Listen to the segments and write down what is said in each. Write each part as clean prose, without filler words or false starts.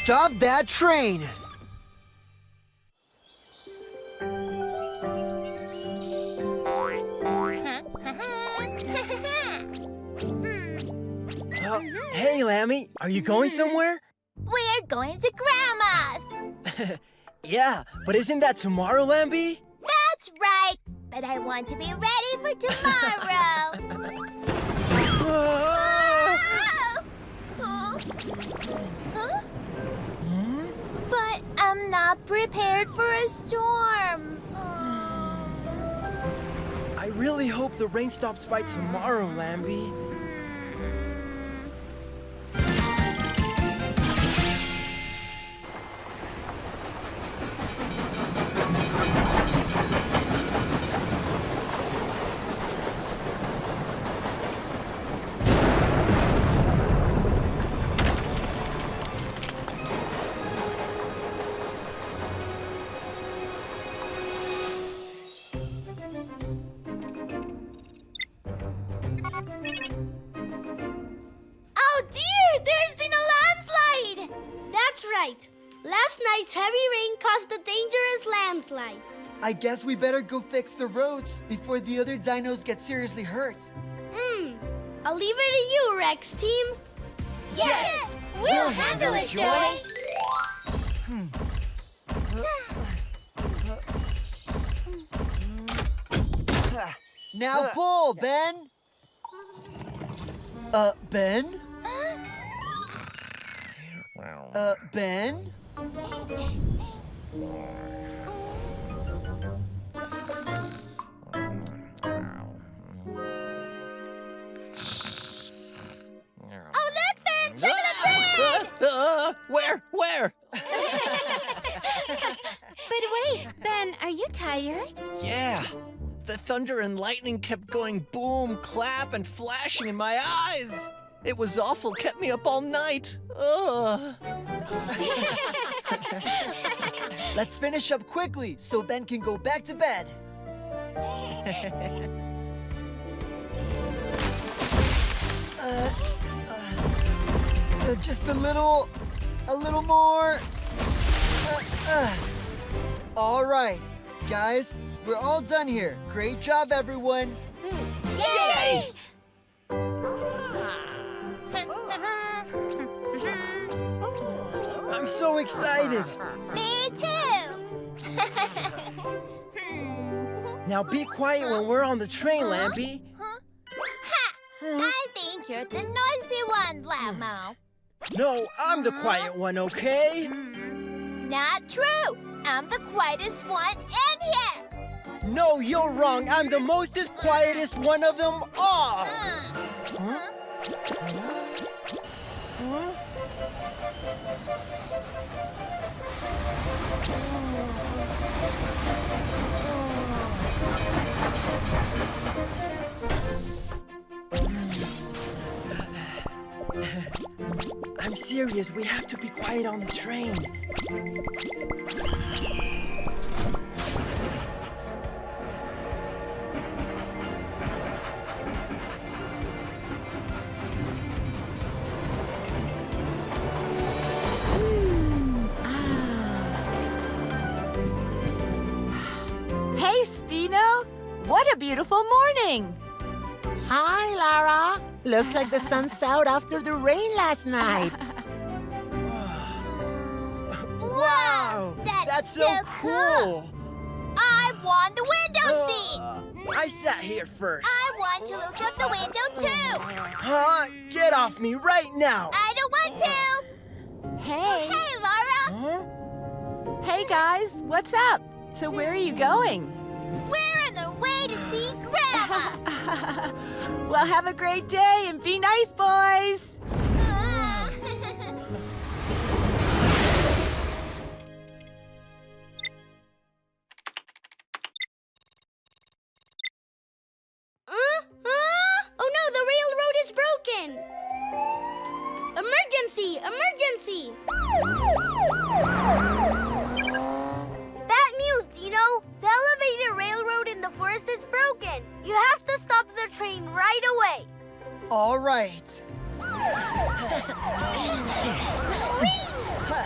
stop that train! Hey, Lammy, are you going somewhere? We're going to Grandma's. Yeah, but isn't that tomorrow, Lamby? That's right, but I want to be ready for tomorrow. Huh? But I'm not prepared for a storm. I really hope the rain stops by tomorrow, Lamby. Oh dear, there's been a landslide! That's right. Last night's heavy rain caused a dangerous landslide. I guess we better go fix the roads before the other dinos get seriously hurt. I'll leave it to you, Rex team. Yes! We'll handle it, Joey. Now pull, Ben! Ben? Ben? Oh, look, Ben! Chocolate bread! Where? But wait, Ben, are you tired? Yeah. The thunder and lightning kept going boom, clap, and flashing in my eyes. It was awful, kept me up all night. Ugh. Let's finish up quickly so Ben can go back to bed. Just a little more. All right, guys, we're all done here. Great job, everyone. Yay! I'm so excited. Me too. Now be quiet when we're on the train, Lamby. Ha! I think you're the noisy one, Lamo. No, I'm the quiet one, okay? Not true. I'm the quietest one in here. No, you're wrong. I'm the mostest, quietest one of them all. I'm serious. We have to be quiet on the train. Hey, Spino! What a beautiful morning! Hi, Lara. Looks like the sun's out after the rain last night. Wow! That's so so cool! I want the window seat. I sat here first. I want to look out the window too. Huh? Get off me right now! I don't want to. Hey! Hey, Laura. Huh? Hey, guys! What's up? So where are you going? We're on the way to see Grandma. Well, have a great day and be nice, boys! Oh no, the railroad is broken! Emergency! Emergency! Bad news, Dino! The elevated railroad in the forest is broken. You have to stop the train right away. All right. Hey,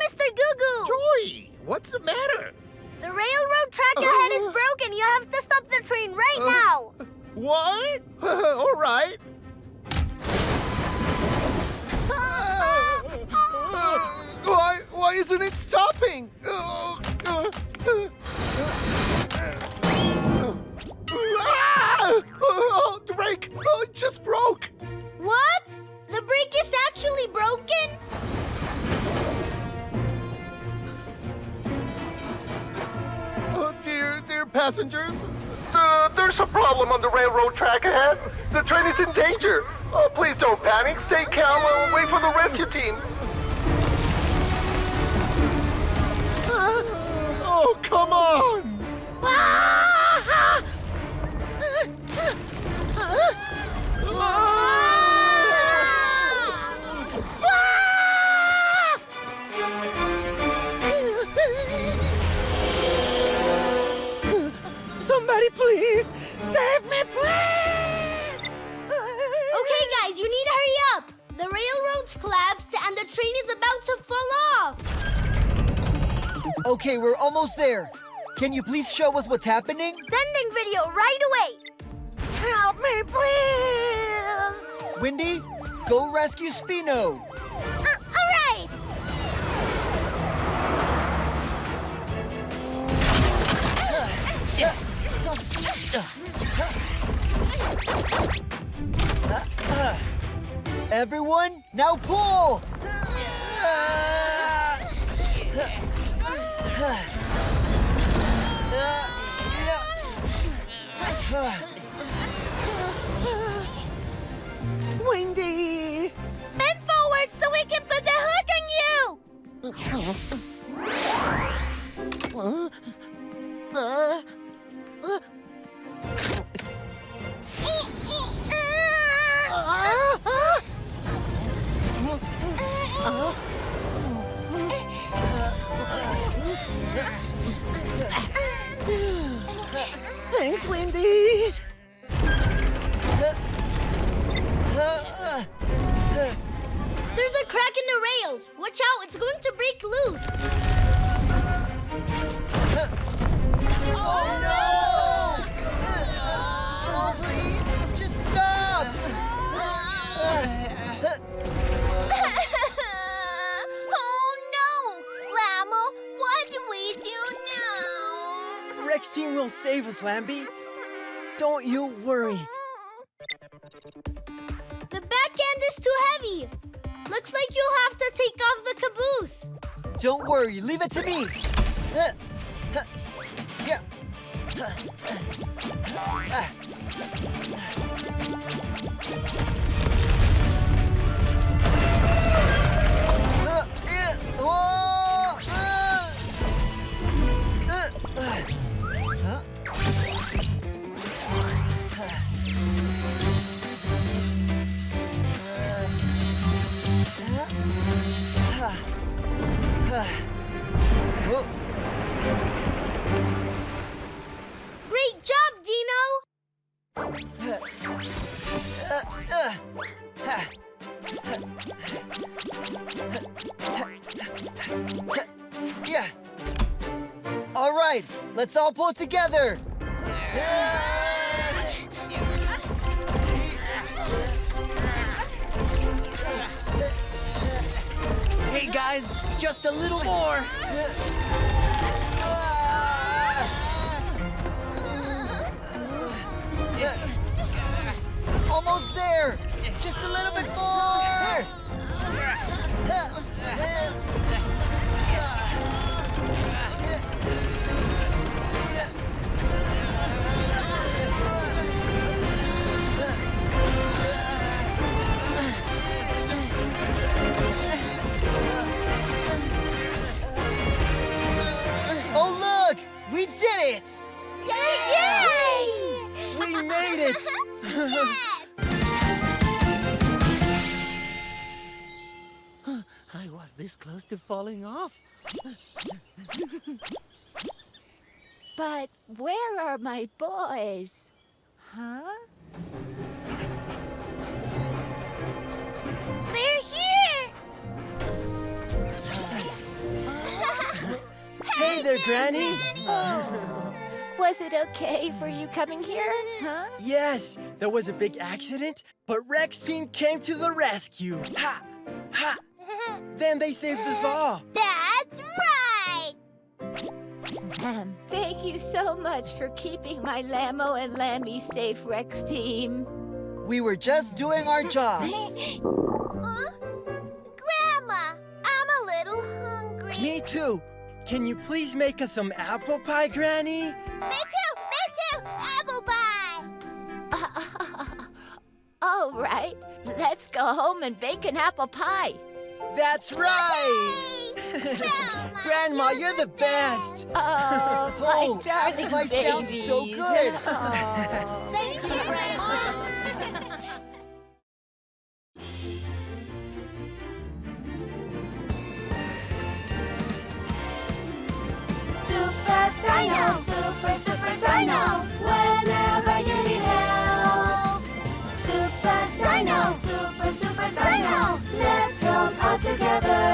Mr. Goo-Goo! Joy, what's the matter? The railroad track ahead is broken. You have to stop the train right now. What? All right. Why isn't it stopping? The brake! It just broke! What? The brake is actually broken? Oh, dear passengers. There's a problem on the railroad track ahead. The train is in danger. Oh, please don't panic. Stay calm and wait for the rescue team. Oh, come on! Somebody please! Save me, please! Okay, guys, you need to hurry up. The railroad's collapsed and the train is about to fall off. Okay, we're almost there. Can you please show us what's happening? Sending video right away. Help me, please. Wendy, go rescue Spino. All right. Everyone, now pull! Wendy! Bend forward so we can put the hook on you! Thanks, Wendy! There's a crack in the rails. Watch out, it's going to break loose. Oh no! Oh, please, just stop! Oh no! Lamo, what do we do now? Rex team will save us, Lamby. Don't you worry. The back end is too heavy. Looks like you'll have to take off the caboose. Don't worry, leave it to me. Yeah. Great job, Dino! Yeah. All right, let's all pull it together. Hey guys, just a little more. Almost there. Just a little bit more. Oh, look! We did it! Yay! We made it! I was this close to falling off. But where are my boys? Huh? They're here! Hey there, Granny. Was it okay for you coming here? Huh? Yes, there was a big accident, but Rex team came to the rescue. Ha! Ha! Then they saved us all. That's right! Thank you so much for keeping my Lamo and Lamby safe, Rex team. We were just doing our jobs. Grandma, I'm a little hungry. Me too. Can you please make us some apple pie, Granny? Me too! Apple pie! All right, let's go home and bake an apple pie. That's right! Grandma, Grandma, you're the best! Oh, my Oh, darling apple pie sounds so babies. good. Oh. Thank you, Grandma! Super Dino, super Dino, whenever you need help. Super Dino, super Dino, let's come all together.